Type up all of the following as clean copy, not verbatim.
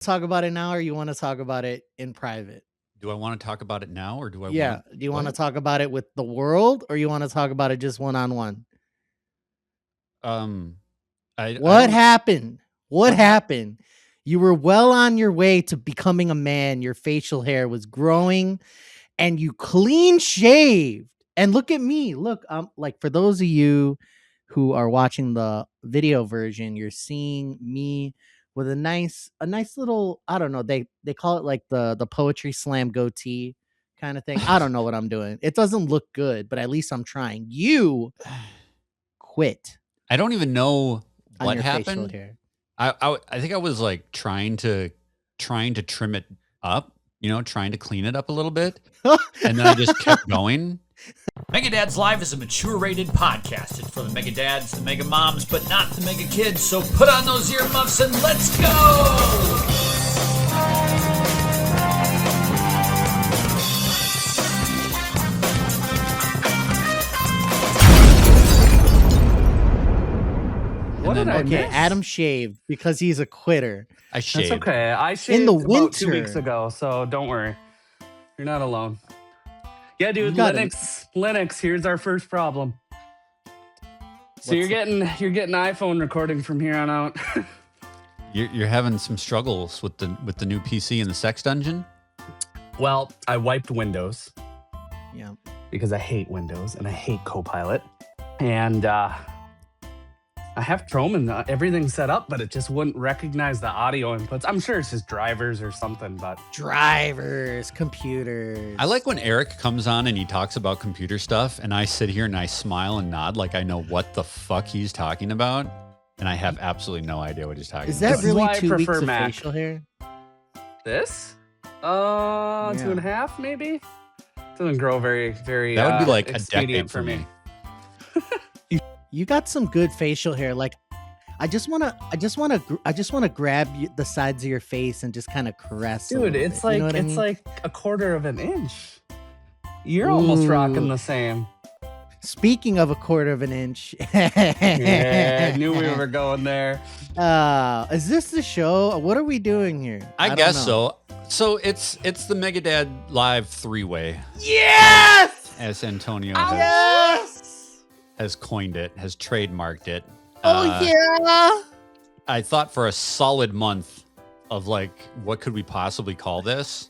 Talk about it now, or you want to talk about it in private? Do I want to talk about it now, or do I Yeah. want? Do you want to talk about it with the world, or you want to talk about it just one-on-one? I What don't. happened? What What happened? happened? You were well on your way to becoming a man. Your facial hair was growing and you clean shaved. And look at me. Look, like for those of you who are watching the video version, you're seeing me with a nice little, I don't know, they call it like the poetry slam goatee kind of thing. I don't know what I'm doing. It doesn't look good, but at least I'm trying. You quit I don't even know on what your facial happened. hair. I think I was like trying to trim it up, trying to clean it up a little bit, and then I just kept going. Megadads Live is a mature-rated podcast. It's for the mega dads, the mega moms, but not the mega kids. So put on those earmuffs and let's go! What did I Okay, miss? Adam shaved because he's a quitter. I shaved. That's okay. I shaved In the about 2 weeks winter. ago, so don't worry. You're not alone. Yeah, dude, You got Linux, here's our first problem. So you're getting iPhone recording from here on out. You're having some struggles with the new PC in the sex dungeon. Well, I wiped Windows Yeah. because I hate Windows and I hate Copilot. And I have Chrome and everything set up, but it just wouldn't recognize the audio inputs. I'm sure it's just drivers or something, but Drivers, computers. I like when Erik comes on and he talks about computer stuff, and I sit here and I smile and nod like I know what the fuck he's talking about, and I have absolutely no idea what he's talking Is about. that This is really why I 2 weeks prefer of Mac. facial hair? this? 2.5 maybe? Doesn't grow very, very That would be like a expedient decade for me. You got some good facial hair. Like, I just wanna grab the sides of your face and just kind of caress. a Dude, little it's bit. You know like what I mean? like a quarter of an inch. You're almost rocking the same. Speaking of a quarter of an inch. Yeah, I knew we were going there. Is this the show? What are we doing here? I don't guess know. so. So it's the Megadad Live 3-way, Yes. as Antonio has coined it, has trademarked it. Yeah. I thought for a solid month of like, what could we possibly call this?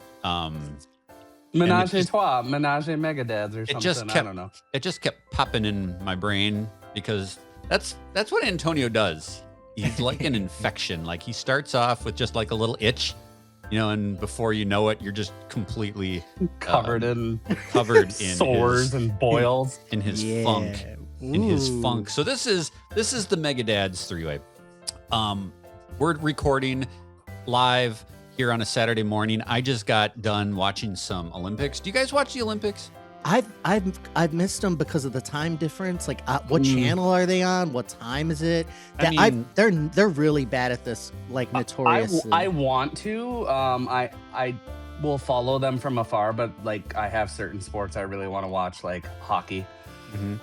Menage a just- trois, menage a megadads or something. just I kept- don't know. It just kept popping in my brain because that's what Antonio does. He's like an infection. Like he starts off with just like a little itch, and before you know it, you're just completely Covered in in sores and boils. in his Yeah. funk. In his Ooh. funk. So this is the Megadads 3-way. We're recording live here on a Saturday morning. I just got done watching some Olympics. Do you guys watch the Olympics? I've missed them because of the time difference. Like, what channel are they on? What time is it? I mean- They're really bad at this. Like, notoriously. I want to. I will follow them from afar, but like I have certain sports I really want to watch, like hockey.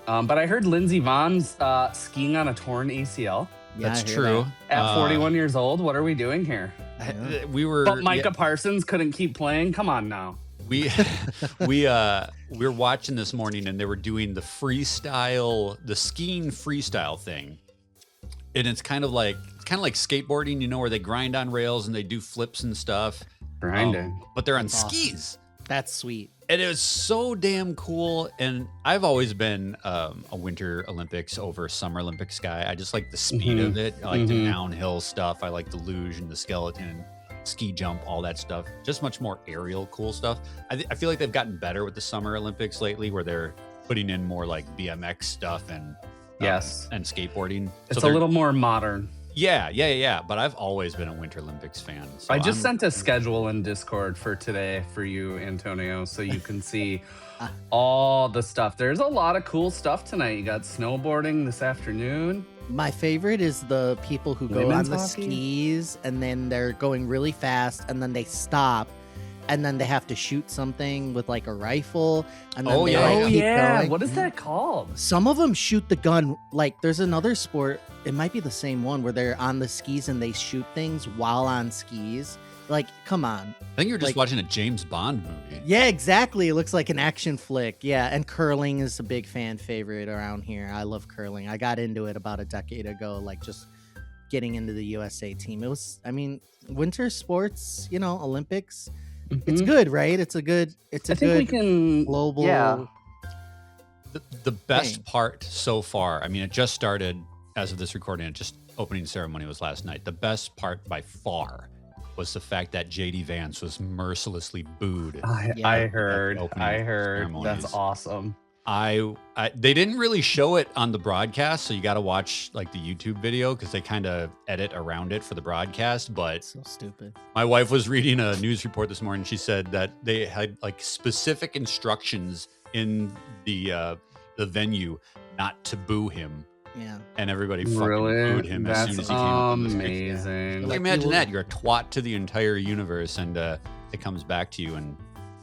But I heard Lindsey Vohn's skiing on a torn ACL Yeah, That's I hear true. at 41 years old. What are we doing here? We were But Micah Parsons couldn't keep playing. Come on now. we were watching this morning and they were doing the skiing freestyle thing. And it's kind of like skateboarding, where they grind on rails and they do flips and stuff. Grinding. But they're on That's awesome. skis. That's sweet. And it was so damn cool. And I've always been a Winter Olympics over Summer Olympics guy. I just like the speed of it. I like the downhill stuff. I like the luge and the skeleton, ski jump, all that stuff. Just much more aerial cool stuff. I feel like they've gotten better with the Summer Olympics lately, where they're putting in more like BMX stuff and Yes. and skateboarding. It's So a they're- little more modern. Yeah. But I've always been a Winter Olympics fan. So I just I'm- sent a schedule in Discord for today for you, Antonio, so you can see all the stuff. There's a lot of cool stuff tonight. You got snowboarding this afternoon. My favorite is the people who go Women's on the hockey? skis and then they're going really fast and then they stop and then they have to shoot something with like a rifle and then Oh, they yeah. like, Oh keep yeah, going. what is that called? Some of them shoot the gun. Like there's another sport, it might be the same one, where they're on the skis and they shoot things while on skis. Like, come on. I think you're just Like- watching a James Bond movie. Yeah, exactly. It looks like an action flick. Yeah, and curling is a big fan favorite around here. I love curling. I got into it about a decade ago, like just getting into the USA team. It was, I mean, winter sports, you know, Olympics. It's Mhm. good, right? It's a good I think we can global. Yeah. The best Dang. part so far, I mean, it just started as of this recording. It just opening ceremony was last night. The best part by far was the fact that JD Vance was mercilessly booed. Yeah. I heard. opening I heard. ceremonies. That's awesome. They didn't really show it on the broadcast, so you got to watch like the YouTube video because they kind of edit around it for the broadcast. But So stupid. my wife was reading a news report this morning. She said that they had like specific instructions in the venue not to boo him, Yeah. and everybody fucking Really? booed him as soon That's as he came up on the stage. amazing. Can you Like, imagine you will- that? You're a twat to the entire universe, and it comes back to you in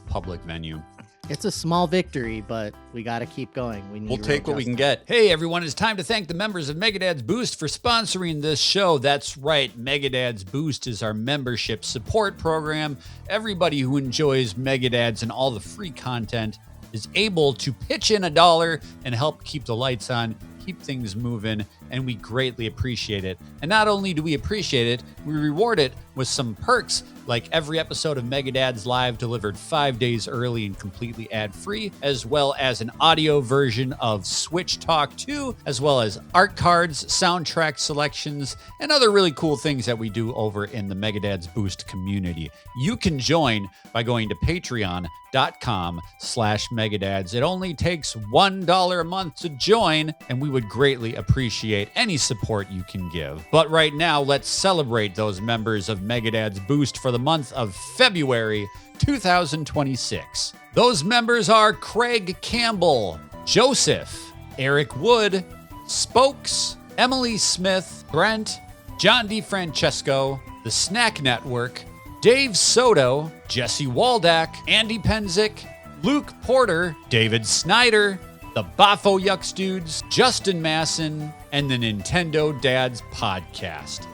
public venue. It's a small victory, but we got to keep going. We'll real take what we can justice. get. Hey, everyone, it's time to thank the members of Megadad's Boost for sponsoring this show. That's right. Megadad's Boost is our membership support program. Everybody who enjoys Megadads and all the free content is able to pitch in $1 and help keep the lights on, keep things moving, and we greatly appreciate it. And not only do we appreciate it, we reward it with some perks, like every episode of Megadads Live delivered 5 days early and completely ad-free, as well as an audio version of Switch Talk 2, as well as art cards, soundtrack selections, and other really cool things that we do over in the Megadads Boost community. You can join by going to patreon.com/Megadads. It only takes $1 a month to join, and we would greatly appreciate any support you can give. But right now, let's celebrate those members of Megadads Boost for the month of February 2026. Those members are Craig Campbell, Joseph, Eric Wood, Spokes, Emily Smith, Brent, John DeFrancesco, The Snack Network, Dave Soto, Jesse Waldack, Andy Penzick, Luke Porter, David Snyder, the Bafo Yucks Dudes, Justin Masson, and the Nintendo Dads Podcast.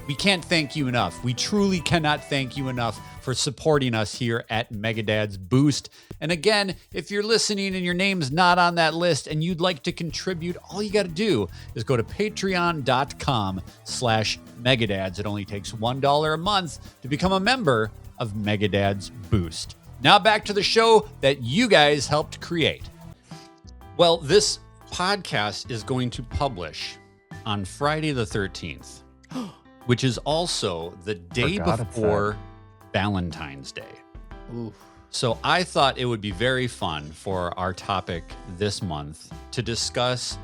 We can't thank you enough. We truly cannot thank you enough for supporting us here at Megadad's Boost. And again, if you're listening and your name's not on that list and you'd like to contribute, all you got to do is go to patreon.com/Megadads. It only takes $1 a month to become a member of Megadad's Boost. Now back to the show that you guys helped create. Well, this podcast is going to publish on Friday the 13th, which is also the day Forgot it's before Valentine's Day. Oof. So I thought it would be very fun for our topic this month to discuss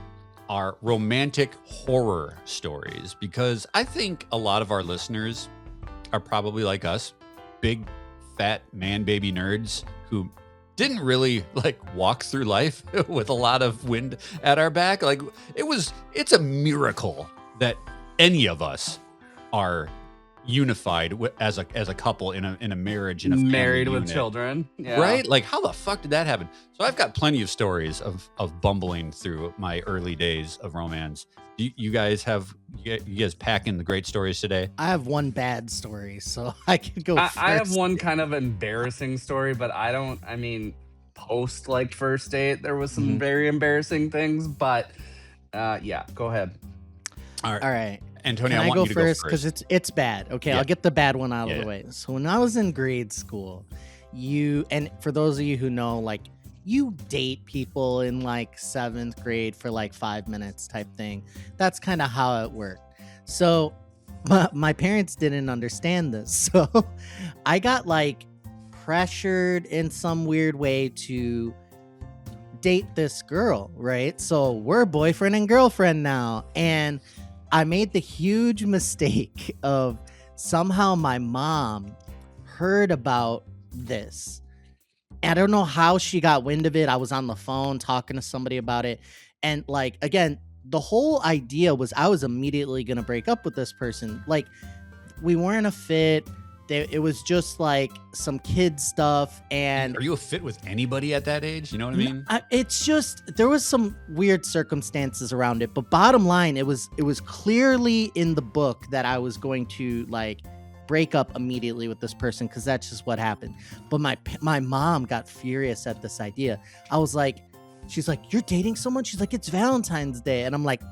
our romantic horror stories, because I think a lot of our listeners are probably like us, big, fat man baby nerds who didn't really like walk through life with a lot of wind at our back. Like it's a miracle that any of us are unified as a couple in a marriage, in a family Married with unit. children. Yeah. Right? Like, how the fuck did that happen? So I've got plenty of stories of bumbling through my early days of romance. You guys packing the great stories today? I have one bad story, so I can go first. I have one kind of embarrassing story, but I mean, post like first date, there was some Mhm. very embarrassing things, but yeah, go ahead. All right. All right. Antonio, Can I want go you to first? go Because first. it's bad. Okay, Yeah. I'll get the bad one out of Yeah. the way. So when I was in grade school, and for those of you who know, like, you date people in like 7th grade for like 5 minutes type thing. That's kind of how it worked. So my parents didn't understand this. So I got like pressured in some weird way to date this girl, right? So we're boyfriend and girlfriend now. And I made the huge mistake of somehow my mom heard about this. I don't know how she got wind of it. I was on the phone talking to somebody about it. And like, again, the whole idea was I was immediately going to break up with this person. Like, we weren't a fit. It was just like some kid stuff. And Are you a fit with anybody at that age? You know what I mean? it's just, there was some weird circumstances around it. But bottom line, it was clearly in the book that I was going to like break up immediately with this person because that's just what happened. But my mom got furious at this idea. I was like, she's like, you're dating someone? She's like, it's Valentine's Day. And I'm like,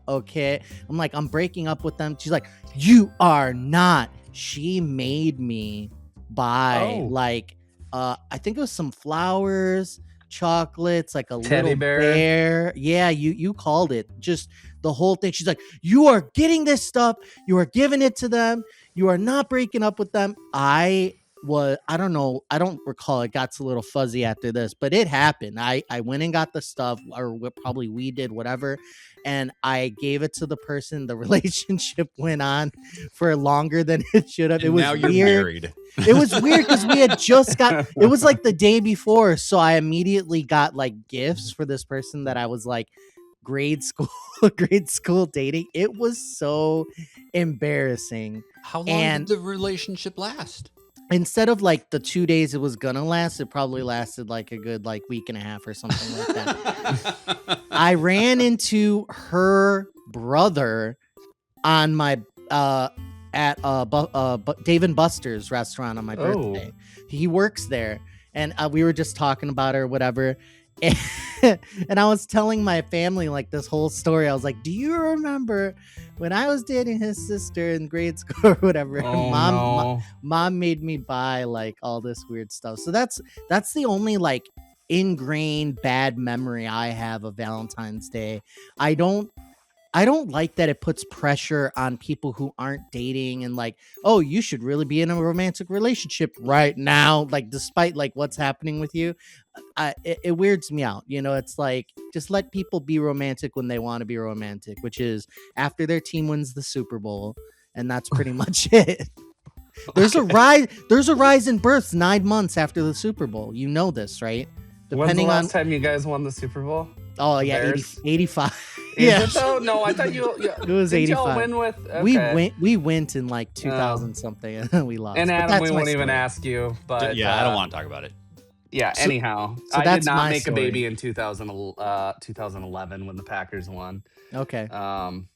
okay. I'm like, I'm breaking up with them. She's like, you are not. She made me buy like, I think it was some flowers, chocolates, like a Teddy little bear. bear. Yeah, you called it. Just the whole thing. She's like, you are getting this stuff. You are giving it to them. You are not breaking up with them. I don't know. I don't recall. It got a little fuzzy after this, but it happened. I went and got the stuff, or probably we did, whatever. And I gave it to the person. The relationship went on for longer than it should have. It was now you're weird. married. It was weird because we had just got, it was like the day before. So I immediately got like gifts for this person that I was like grade school dating. It was so embarrassing. How long And- did the relationship last? Instead of like the 2 days it was gonna last, it probably lasted like a good like week and a half or something like that. I ran into her brother on my at Dave and Buster's restaurant on my birthday. He works there, and we were just talking about her, whatever. And I was telling my family like this whole story. I was like, "Do you remember when I was dating his sister in grade school or whatever?" Oh, Mom made me buy like all this weird stuff. So that's the only like ingrained bad memory I have of Valentine's Day. I don't like that it puts pressure on people who aren't dating and like, oh, you should really be in a romantic relationship right now, like despite like what's happening with you. It weirds me out. You know, it's like just let people be romantic when they want to be romantic, which is after their team wins the Super Bowl, and that's pretty much it. There's a rise in births 9 months after the Super Bowl. You know this, right? When's the last time you guys won the Super Bowl? Oh yeah, 85. Is Yeah, it though? No, I thought you. it was did 85. y'all win with? Okay. We went in like 2000 something, and we lost. And But Adam, that's we my won't even story. ask you, but Yeah, I don't want to talk about it. Yeah. So- anyhow, so I that's did not my make story. a baby in 2011 when the Packers won. Okay. And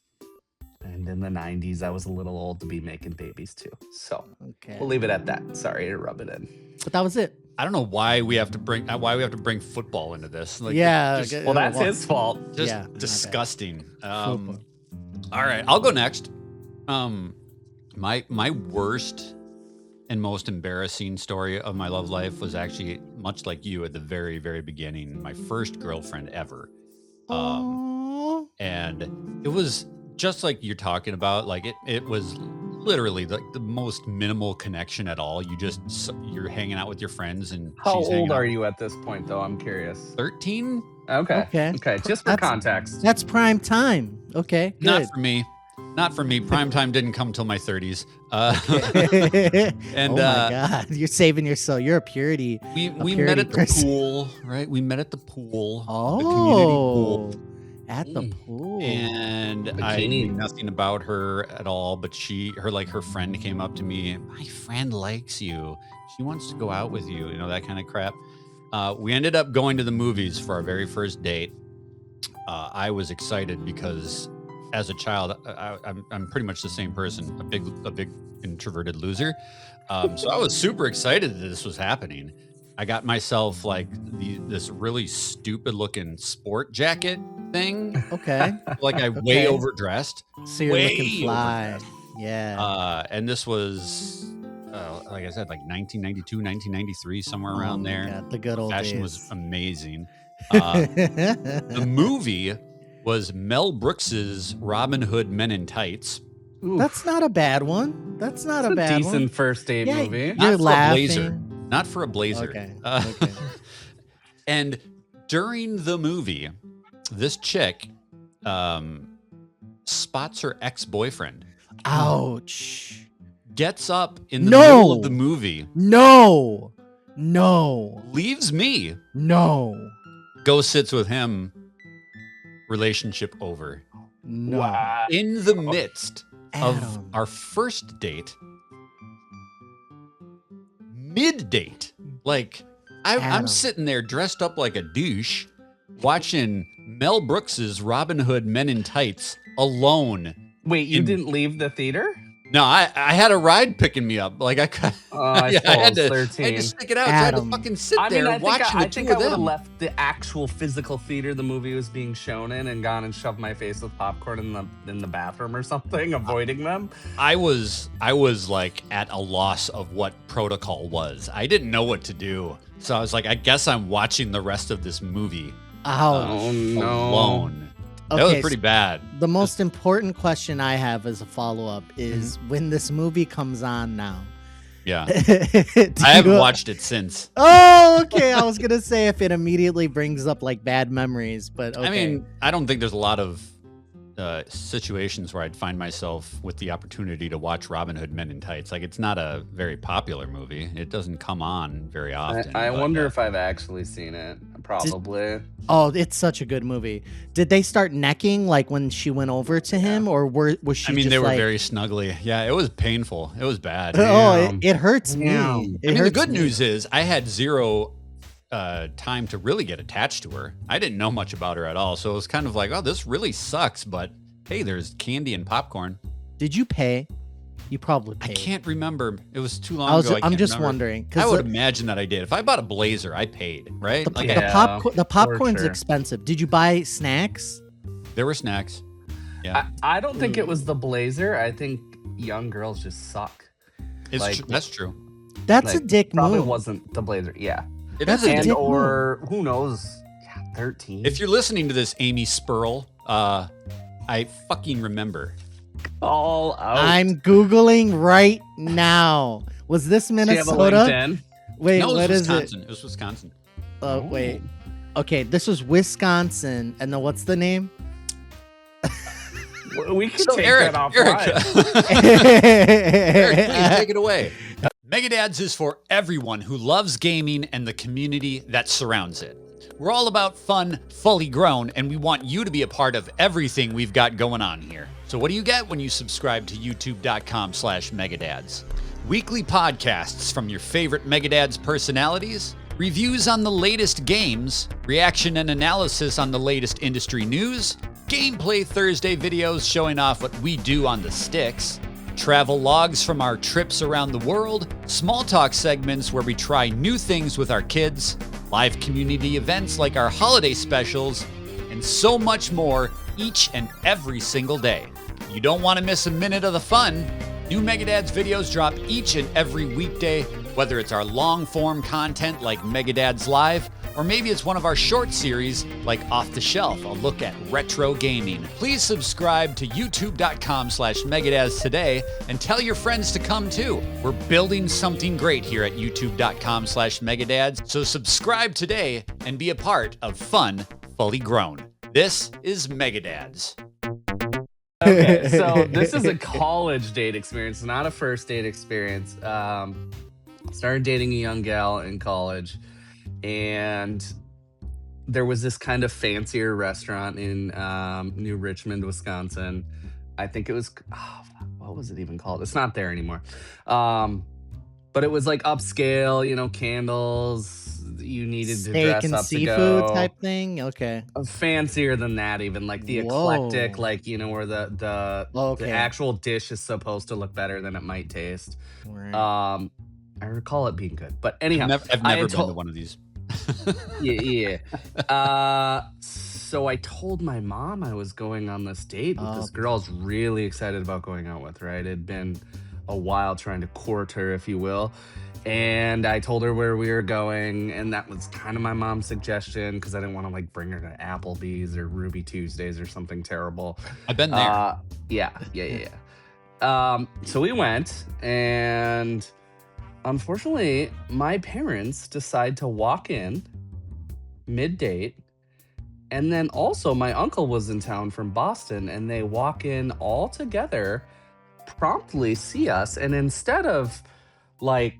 in the 90s, I was a little old to be making babies too. So Okay. we'll leave it at that. Sorry to rub it in. But that was it. I don't know why we have to bring football into this. Like, Yeah. just, Well, that's his fault. just Yeah, my bad. disgusting. Football. All right, I'll go next. My worst and most embarrassing story of my love life was actually much like you at the very, very beginning. My first girlfriend ever. Aw. And it was just like you're talking about. Like it was literally the most minimal connection at all. You're hanging out with your friends, and How she's hanging old out. are you at this point, though? I'm curious. 13? Okay. Just for That's- context. That's prime time. Okay. Good. Not for me. Not for me. Prime time didn't come till my 30s. And oh my God, you're saving yourself. You're a purity. we purity met at the person. pool, right? We met at the pool, Oh, the community pool. at the pool. And I Bikini. knew nothing about her at all, but her friend came up to me. My friend likes you. She wants to go out with you. You know, that kind of crap. We ended up going to the movies for our very first date. I was excited because as a child, I'm pretty much the same person, a big introverted loser. So I was super excited that this was happening. I got myself like this really stupid looking sport jacket thing. Okay. Like I way Okay. overdressed. So you're Way looking fly. overdressed. Yeah. And this was, like I said, like 1992, 1993, somewhere around Oh my there. God, the good old Fashion days. was amazing. The movie was Mel Brooks's Robin Hood Men in Tights. Oof. That's not a bad one. That's not That's a bad decent one. first date Yeah, movie. You're Not for laughing. a blazer. Not for a blazer. Okay. Okay. And during the movie, this chick spots her ex-boyfriend, Ouch. gets up in the No. middle of the movie, No. leaves me, No. sits with him, relationship over. No. Wow. In the midst of Adam. our first date, mid-date, like I'm Adam. sitting there dressed up like a douche, watching Mel Brooks's Robin Hood Men in Tights alone. Wait, you didn't leave the theater? No, I had a ride picking me up. Like I yeah, I had suppose to 13. stick it out. So I had to Adam. fucking sit I mean, there I think watching I the two think I of would have them. left the actual physical theater the movie was being shown in and gone and shoved my face with popcorn in the bathroom or something, avoiding them. I was like at a loss of what protocol was. I didn't know what to do. So I was like, I guess I'm watching the rest of this movie Oh no. alone. That was Okay, pretty bad. The most important question I have as a follow-up is when this movie comes on now. Yeah. I I haven't watched it since. Oh, okay. I was gonna say if it immediately brings up like bad memories, but okay. I mean, I don't think there's a lot of situations where I'd find myself with the opportunity to watch Robin Hood Men in Tights. Like, it's not a very popular movie. It doesn't come on very often. I wonder if I've actually seen it. Probably. Oh, it's such a good movie. Did they start necking like when she went over to him, or was she? I mean, just they were like, very snuggly. Yeah, it was painful. It was bad. Oh, it hurts me. Damn. It I mean, the hurts good me. news is I had zero time to really get attached to her. I didn't know much about her at all. So it was kind of like, oh, this really sucks. But hey, there's candy and popcorn. Did you pay? You probably I paid. can't remember. It was too long ago. I'm can't just remember. wondering I would because imagine that I did. If I bought a blazer, I paid, right? Like, the popcorn's sure. expensive. Did you buy snacks? there were snacks. Yeah. I don't think it was the blazer. I think young girls just suck. That's true. That's a dick Probably move. wasn't the blazer. Yeah. It That's is a a And dick or who knows? Yeah, 13. If you're listening to this, Amy Spurl, I fucking remember. all out. I'm Googling right now. Was this Do you have a Minnesota? LinkedIn? Wait, No, it what was is it? Wisconsin. It was Wisconsin. Wait. Okay, this was Wisconsin. And then what's the name? We can So take Erik, that off. Erik, please take it away. Megadads is for everyone who loves gaming and the community that surrounds it. We're all about fun, fully grown, and we want you to be a part of everything we've got going on here. So what do you get when you subscribe to youtube.com/Megadads? Weekly podcasts from your favorite Megadads personalities, reviews on the latest games, reaction and analysis on the latest industry news, Gameplay Thursday videos showing off what we do on the sticks, travel logs from our trips around the world, small talk segments where we try new things with our kids, live community events like our holiday specials, and so much more each and every single day. You don't want to miss a minute of the fun. New Megadads videos drop each and every weekday, whether it's our long-form content like Megadads Live, or maybe it's one of our short series like Off the Shelf, a look at retro gaming. Please subscribe to youtube.com/Megadads today and tell your friends to come too. We're building something great here at youtube.com/Megadads, so subscribe today and be a part of Fun Fully Grown. This is Megadads. Okay, so this is a college date experience, not a first date experience. Started dating a young gal in college, and there was this kind of fancier restaurant in New Richmond, Wisconsin. I think it was, what was it even called? It's not there anymore. But it was like upscale, you know, candles. You needed to steak dress and up seafood to go. type thing. Okay. Fancier than that, even like the eclectic, Whoa. like, you know, where the Okay. actual dish is supposed to look better than it might taste. Right. I recall it being good, but anyhow, I've I never had been to one of these. yeah. So I told my mom I was going on this date with this girl I was really excited about going out with, right? It had been a while trying to court her, if you will. And I told her where we were going, and that was kind of my mom's suggestion because I didn't want to like bring her to Applebee's or Ruby Tuesdays or something terrible. I've been there. Yeah. So we went, and unfortunately, my parents decide to walk in mid-date, and then also my uncle was in town from Boston, and they walk in all together, promptly see us, and instead of like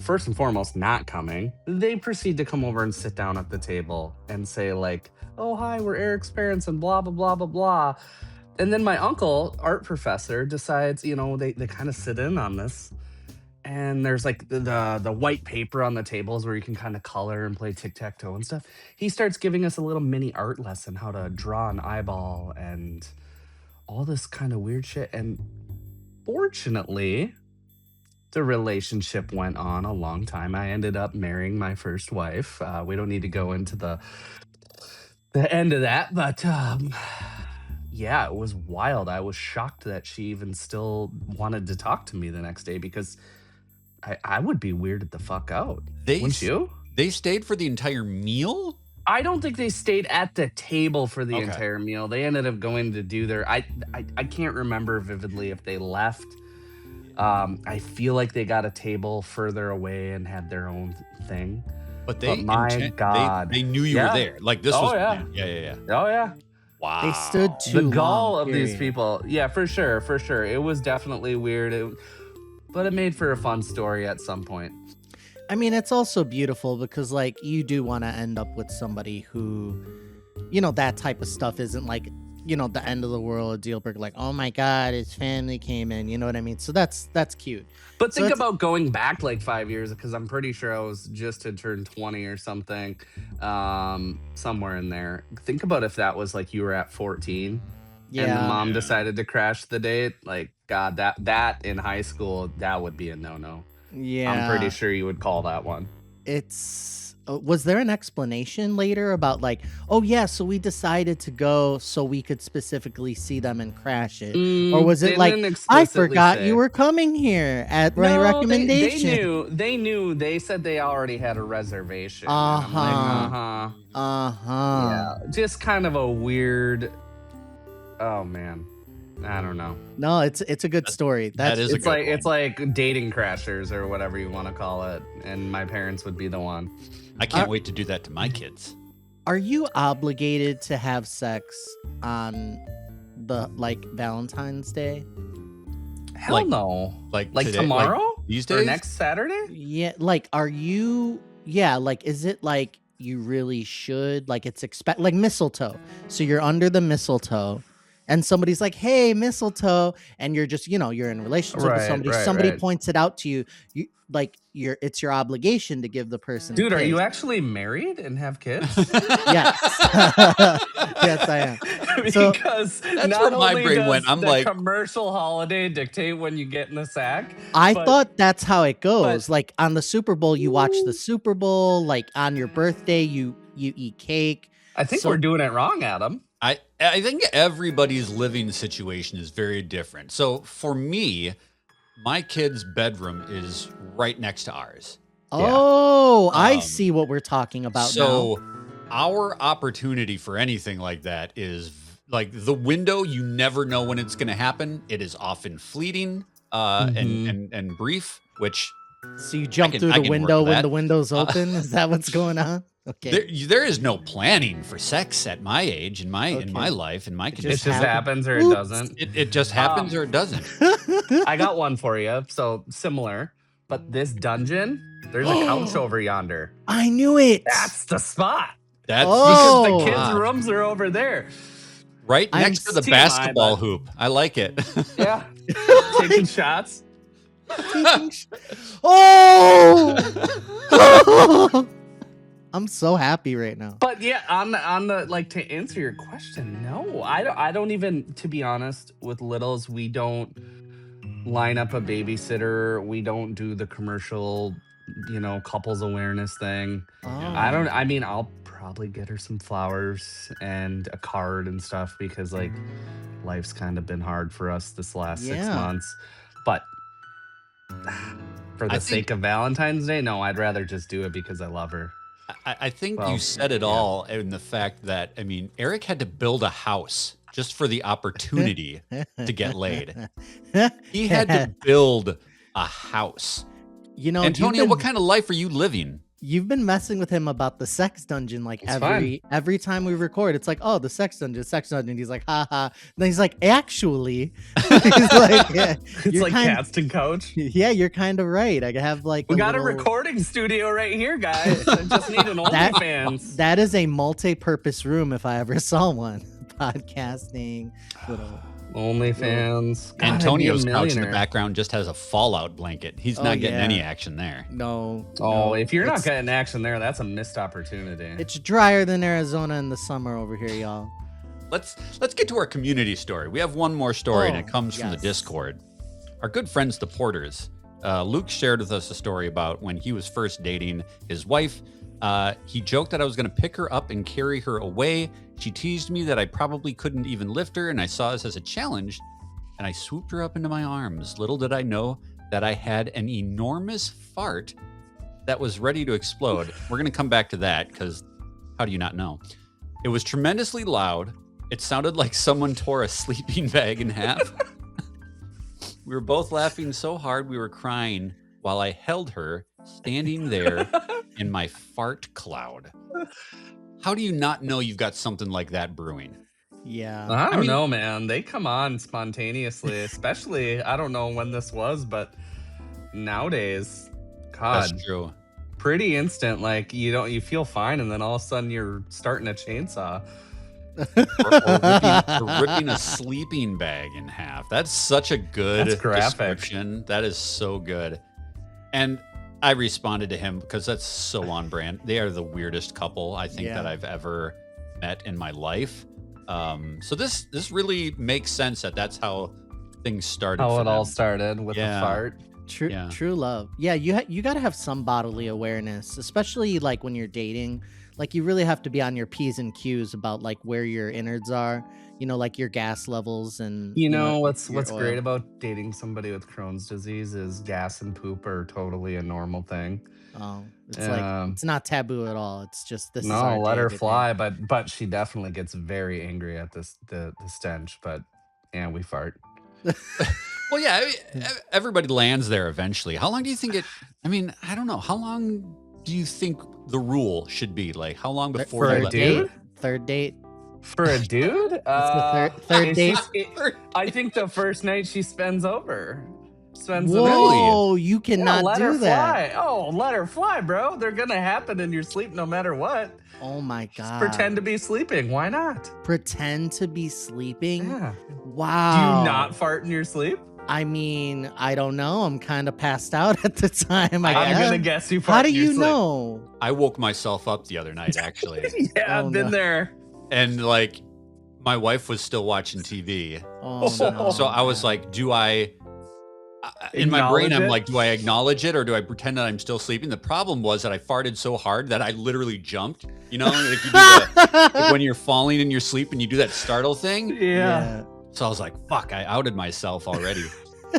first and foremost not coming, they proceed to come over and sit down at the table and say like, "Oh, hi, we're Erik's parents," and blah blah blah blah blah. And then my uncle, art professor, decides, you know, they kind of sit in on this. And there's like the white paper on the tables where you can kind of color and play tic-tac-toe and stuff. He starts giving us a little mini art lesson, how to draw an eyeball and all this kind of weird shit. And unfortunately, the relationship went on a long time. I ended up marrying my first wife. We don't need to go into the end of that, but yeah, it was wild. I was shocked that she even still wanted to talk to me the next day because I would be weirded the fuck out. Wouldn't you? They stayed for the entire meal? I don't think they stayed at the table for the Okay. entire meal. They ended up going to do their. I can't remember vividly if they left. I feel like they got a table further away and had their own thing. But they, my God, they knew you were there. Like this was, yeah. Oh yeah. Wow. They stood too The gall long, of these period. people. Yeah, for sure. It was definitely weird. But it made for a fun story at some point. I mean, it's also beautiful because, like, you do want to end up with somebody who, you know, that type of stuff isn't like, you know, the end of the world, a deal breaker. Like, oh my God, his family came in. You know what I mean? So that's cute. But So think it's- about going back like 5 years, because I'm pretty sure I was just had turned 20 or something, somewhere in there. Think about if that was like you were at 14 and the Yeah. mom decided to crash the date. Like, God, that in high school, that would be a no-no. Yeah. I'm pretty sure you would call that one. It's was there an explanation later about like, oh yeah, so we decided to go so we could specifically see them and crash it, or was it They like, didn't I explicitly forgot say. you were coming here at my No, recommendation? They knew. They said they already had a reservation. And I'm Uh-huh. like, yeah, just kind of a weird. Oh man, I don't know. No, it's a good story. That is a good one. It's like dating crashers or whatever you want to call it, and my parents would be the one. I can't wait to do that to my kids. Are you obligated to have sex on the like Valentine's Day? Hell Like- no. Like Like today, tomorrow? these Or days? next Saturday? Yeah, like are you? Yeah, like is it like you really should? Like it's like mistletoe. So you're under the mistletoe. And somebody's like, "Hey, mistletoe," and you're just, you know, you're in a relationship with Right, somebody. right, Somebody right. points it out to you. You like, it's your obligation to give the person. Dude, a are you kiss. actually married and have kids? Yes, yes, I am. So- Because That's not where my only brain does went. I'm the like- commercial holiday dictate when you get in the sack. I but- thought that's how it goes. but- Like on the Super Bowl, you watch the Super Bowl. Like on your birthday, you eat cake. I think So- we're doing it wrong, Adam. I think everybody's living situation is very different. So for me, my kid's bedroom is right next to ours. Oh, I Um, see what we're talking about now. So our opportunity for anything like that is like the window. You never know when it's going to happen. It is often fleeting and brief, which So you jump can- through I the can work window with when that. the window's open. Is that what's going on? Okay. there is no planning for sex at my age, in my life, in my It condition. just happens or it Oops. doesn't. It just happens or it doesn't. I got one for you. So similar, but this dungeon, there's a couch over yonder. I knew it. That's the spot. That's Oh. Because the kids' Ah. rooms are over there. right I'm next to the TMI, basketball but- hoop. I like it. Yeah. Taking shots. Oh! I'm so happy right now. But yeah, on the like, to answer your question, no, I don't even, to be honest, with littles, we don't line up a babysitter. We don't do the commercial, couples awareness thing. Oh. I mean, I'll probably get her some flowers and a card and stuff because like life's kind of been hard for us this last 6 Yeah. months. But for the sake of Valentine's Day, no, I'd rather just do it because I love her. I think Well, you said it all in the fact that, I mean, Eric had to build a house just for the opportunity to get laid. He had to build a house. You know, Antonio, what kind of life are you living? You've been messing with him about the sex dungeon like It's fine. every time we record. It's like, oh, the sex dungeon, sex dungeon. He's like, ha ha. Then he's like, actually, he's like, yeah, It's you're like kind- cats and coach. yeah, you're kind of right. I have like We got a little- recording studio right here, guys. I just need an That- OnlyFans. That is a multi-purpose room if I ever saw one. Podcasting, little. OnlyFans. God, I'd be a Antonio's couch in the millionaire. background just has a fallout blanket. He's Oh, not getting yeah. any action there. No. Oh, no, if you're not it's- getting action there, that's a missed opportunity. It's drier than Arizona in the summer over here, y'all. Let's get to our community story. We have one more story, and it Oh, comes from the yes. Discord. our good friends, the Porters. Luke shared with us a story about when he was first dating his wife. He joked that I was going to pick her up and carry her away. She teased me that I probably couldn't even lift her, and I saw this as a challenge, and I swooped her up into my arms. Little did I know that I had an enormous fart that was ready to explode. We're going to come back to that, because how do you not know? It was tremendously loud. It sounded like someone tore a sleeping bag in half. We were both laughing so hard we were crying while I held her, standing there in my fart cloud. How do you not know you've got something like that brewing? Yeah. I don't know, man. They come on spontaneously, especially, I don't know when this was, but nowadays, God, That's true. pretty instant. Like you feel fine, and then all of a sudden you're starting a chainsaw. or ripping a sleeping bag in half. That's such a good That's graphic. description. That is so good. And I responded to him because that's so on brand. They are the weirdest couple I think that I've ever met in my life. So this really makes sense that that's how things started. How for it all them. started with a fart. True love. Yeah, you got to have some bodily awareness, especially like when you're dating. Like you really have to be on your P's and Q's about like where your innards are, like your gas levels and What's your great oil. about dating somebody with Crohn's disease is gas and poop are totally a normal thing. Oh, it's like it's not taboo at all. It's just this is No, our let day her every day. fly, but she definitely gets very angry at the stench, but and we fart. Well, yeah, everybody lands there eventually. How long do you think I don't know. How long do you think the rule should be? Like, how long before For you a let dude? Third date. For a dude? the third date. I think the first night she spends over. Spends Whoa, you cannot let her do that. fly. Oh, let her fly, bro. They're gonna happen in your sleep no matter what. Oh my Just god. pretend to be sleeping. Why not? Pretend to be sleeping. Yeah. Wow. Do you not fart in your sleep? I mean, I don't know. I'm kind of passed out at the time. I'm guess. gonna guess you fart How do in your you sleep. know? I woke myself up the other night, actually. Yeah, Oh, I've been no. there. And like my wife was still watching TV. Oh, So no. I was like, do I in my brain, Acknowledge I'm it? like, do I acknowledge it or do I pretend that I'm still sleeping? The problem was that I farted so hard that I literally jumped. Like you do like when you're falling in your sleep and you do that startle thing. Yeah. So I was like, fuck, I outed myself already.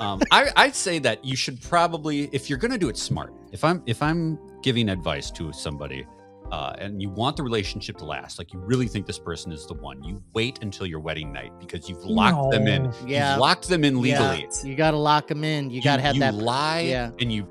I'd say that you should probably, if you're gonna do it smart, if I'm giving advice to somebody, and you want the relationship to last, like you really think this person is the one, you wait until your wedding night because you've locked them in. Yeah. You've locked them in legally. Yeah. You got to lock them in. You got to have you that. lie Yeah. and you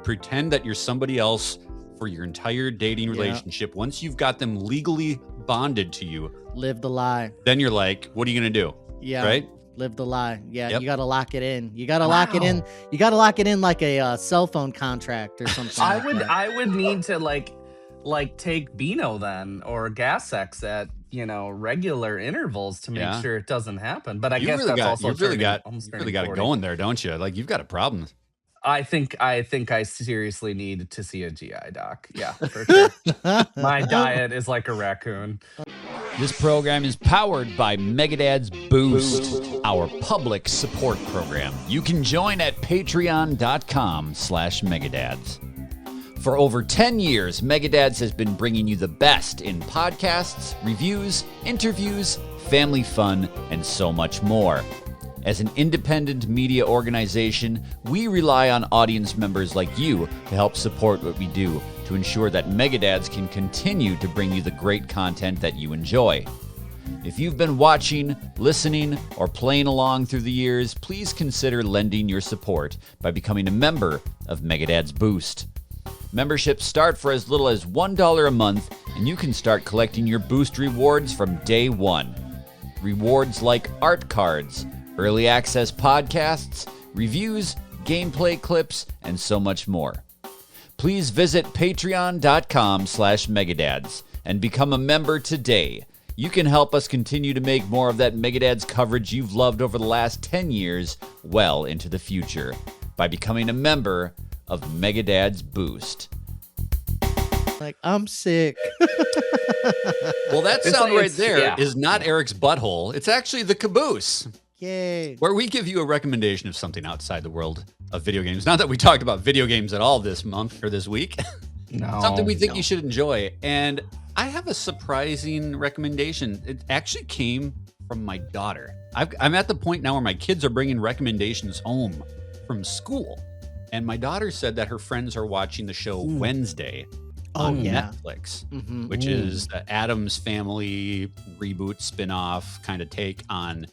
pretend that you're somebody else for your entire dating relationship. Once you've got them legally bonded to you, Live the lie. then you're like, what are you gonna do? Yeah. Right? Live the lie. Yeah. Yep. You got to lock it in. You got to lock it in. You got to lock it in like a cell phone contract or something. I would need to like take Beano then or Gas X at regular intervals to make sure it doesn't happen. But I guess really that's got, also you've really got turning it 40. going there, don't you? Like you've got a problem. I think I seriously need to see a GI doc. Yeah, for sure. My diet is like a raccoon. This program is powered by Megadad's Boost, our public support program. You can join at patreon.com/Megadads. For over 10 years, Megadads has been bringing you the best in podcasts, reviews, interviews, family fun, and so much more. As an independent media organization, we rely on audience members like you to help support what we do, to ensure that Megadads can continue to bring you the great content that you enjoy. If you've been watching, listening, or playing along through the years, please consider lending your support by becoming a member of Megadads Boost. Memberships start for as little as $1 a month, and you can start collecting your Boost rewards from day one. Rewards like art cards, early access podcasts, reviews, gameplay clips, and so much more. Please visit patreon.com/Megadads and become a member today. You can help us continue to make more of that Megadads coverage you've loved over the last 10 years well into the future by becoming a member of Megadads Boost. Like, I'm sick. Well, that sound right it's- there yeah. is not Eric's butthole. It's actually the caboose. Yay. where we give you a recommendation of something outside the world of video games. Not that we talked about video games at all this month or this week. No. Something we think you should enjoy. And I have a surprising recommendation. It actually came from my daughter. I'm at the point now where my kids are bringing recommendations home from school. And my daughter said that her friends are watching the show Wednesday on Netflix, which is the Addams Family reboot spinoff kind of take on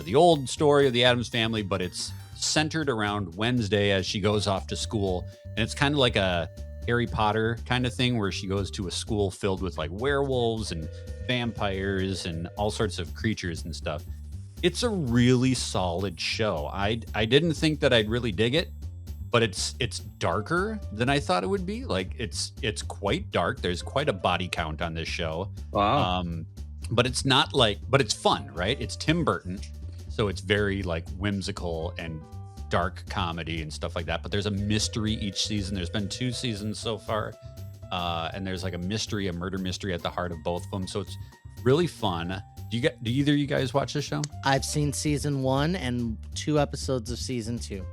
the old story of the Addams Family, but it's centered around Wednesday as she goes off to school. And it's kind of like a Harry Potter kind of thing where she goes to a school filled with like werewolves and vampires and all sorts of creatures and stuff. It's a really solid show. I didn't think that I'd really dig it, but it's darker than I thought it would be. Like it's quite dark. There's quite a body count on this show. Wow. But it's not like, but it's fun, right? It's Tim Burton, so it's very like whimsical and dark comedy and stuff like that. But there's a mystery each season. There's been 2 seasons so far, and there's like a murder mystery at the heart of both of them. So it's really fun. Do either of you guys watch this show? I've seen season 1 and 2 episodes of season 2.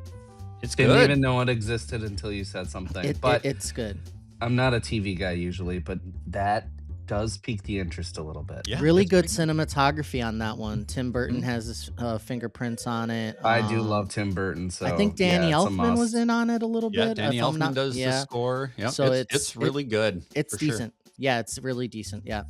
It's good. Didn't even know it existed until you said something. But it's good. I'm not a TV guy usually, but that does pique the interest a little bit. Yeah, really good cinematography on that one. Tim Burton has his fingerprints on it. I do love Tim Burton. So I think Danny yeah, Elfman was in on it a little Yeah, bit. Danny Elfman does the score. Yep. So it's really good. It's decent. Sure. Yeah, it's really decent. Yeah.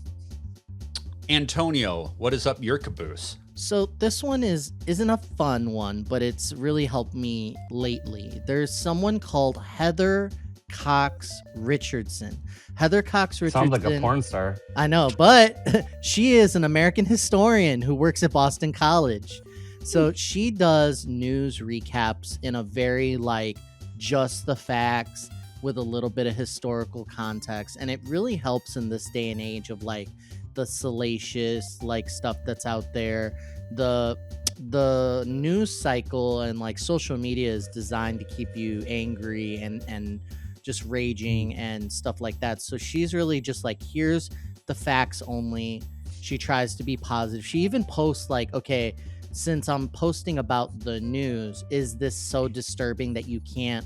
Antonio, what is up your caboose? So this one isn't a fun one, but it's really helped me lately. There's someone called Heather Cox Richardson. Heather Cox Richardson. Sounds like a porn star. I know, but she is an American historian who works at Boston College. So she does news recaps in a very like just the facts with a little bit of historical context. And it really helps in this day and age of like the salacious like stuff that's out there. The news cycle and like social media is designed to keep you angry and just raging and stuff like that. So she's really just like, here's the facts only. She tries to be positive. She even posts like, okay, since I'm posting about the news, is this so disturbing that you can't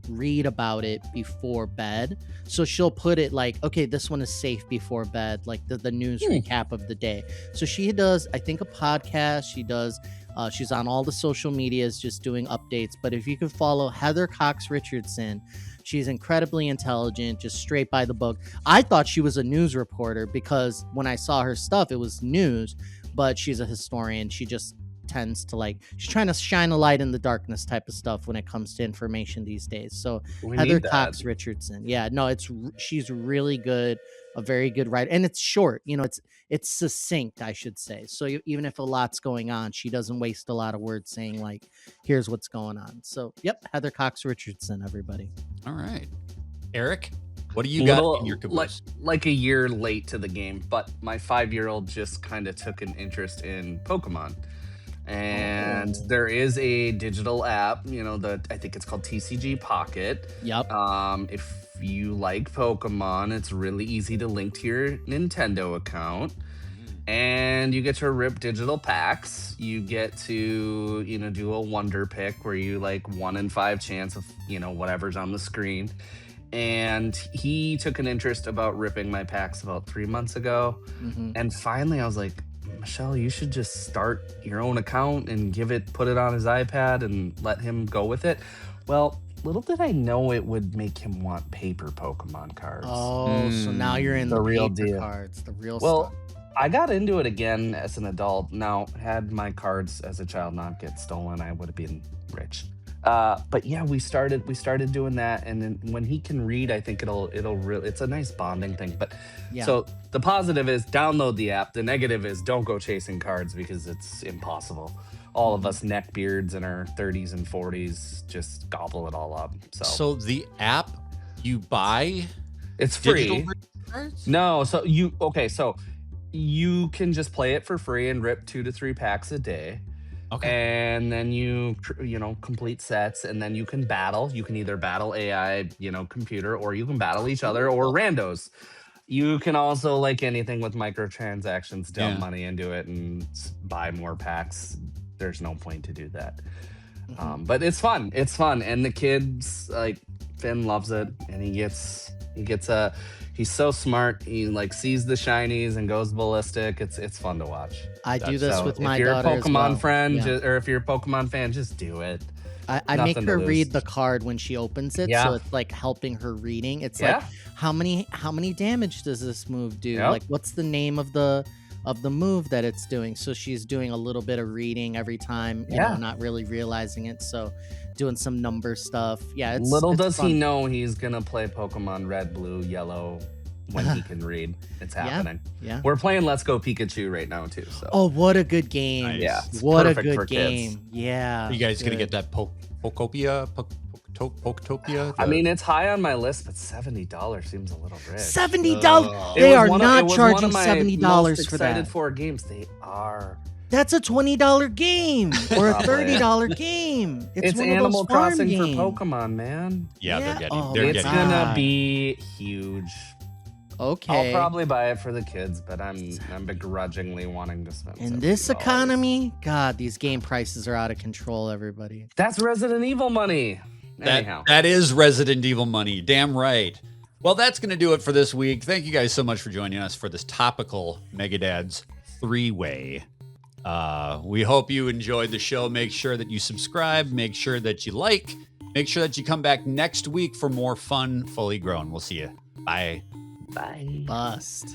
read about it before bed? So she'll put it like, okay, this one is safe before bed, like the news recap of the day. So she does, I think, a podcast. She does she's on all the social medias just doing updates. But if you could follow Heather Cox Richardson, she's incredibly intelligent, just straight by the book. I thought she was a news reporter because when I saw her stuff, it was news, but she's a historian. She just tends to like, she's trying to shine a light in the darkness type of stuff when it comes to information these days. So Heather Cox Richardson, yeah, no, she's really good, a very good writer, and it's short, you know, it's succinct, I should say. So even if a lot's going on, she doesn't waste a lot of words saying like, here's what's going on. So yep, Heather Cox Richardson, everybody. All right, Eric, what do you got in your caboose? Like a year late to the game, but my 5-year-old just kind of took an interest in Pokemon. And there is a digital app, you know, I think it's called TCG Pocket. Yep. If you like Pokemon, it's really easy to link to your Nintendo account. And you get to rip digital packs. You get to, you know, do a wonder pick where you like 1 in 5 chance of, you know, whatever's on the screen. And he took an interest about ripping my packs about 3 months ago. And finally I was like, Michelle, you should just start your own account and put it on his iPad and let him go with it. Well, little did I know it would make him want paper Pokemon cards. Oh, so now you're in the real paper deal. cards, the real Well, stuff. I got into it again as an adult. Now, had my cards as a child not get stolen, I would have been rich. But yeah, we started doing that, and then when he can read, I think it'll really, it's a nice bonding thing. But Yeah. So the positive is download the app. The negative is don't go chasing cards because it's impossible. All of us neckbeards in our 30s and 40s just gobble it all up. So the app you buy, it's free. digital cards? No, so you can just play it for free and rip 2 to 3 packs a day. Okay. And then you complete sets, and then you can battle. You can either battle AI, computer, or you can battle each other or randos. You can also, like anything with microtransactions, dump Yeah. money into it and buy more packs. There's no point to do that. Mhm. But it's fun. It's fun, and the kids like Finn loves it, and he's so smart. He like sees the shinies and goes ballistic. It's fun to watch. I do this So with if my you're a daughter as Pokemon well. friend, Yeah. or if you're a Pokemon fan, just do it. I make Nothing to her lose. read the card when she opens it, Yeah. so it's like helping her reading. It's Yeah. like how many damage does this move do? Yep. Like what's the name of the move that it's doing? So she's doing a little bit of reading every time, you know, Yeah. not really realizing it. So doing some number stuff. Yeah, it's Little it's does he fun. know he's gonna play Pokemon Red, Blue, Yellow when he can read. It's Yeah. happening. Yeah. We're playing Let's Go Pikachu right now too. So Oh, what a good game. Nice. yeah, it's What a perfect for good kids. game. Yeah. Are you guys gonna good. get that Pokopia? Poketopia? I mean, it's high on my list, but $70 seems a little rich. $70. It They was are one of- it not was one of charging my $70 most for excited that. for games. They are. That's a $20 game or a Probably. $30 game. It's one of Animal those farm Crossing games. for Pokemon, man. Yeah, Yeah. they're getting. Oh, they're It's getting. God. gonna be huge. Okay. I'll probably buy it for the kids, but I'm begrudgingly wanting to spend. In this $70. economy, God, these game prices are out of control, everybody. That's Resident Evil money. Anyhow, That is Resident Evil money. Damn right. Well, that's going to do it for this week. Thank you guys so much for joining us for this topical Megadad's 3-way. We hope you enjoyed the show. Make sure that you subscribe. Make sure that you like. Make sure that you come back next week for more fun, fully grown. We'll see you. Bye. bye. Bust.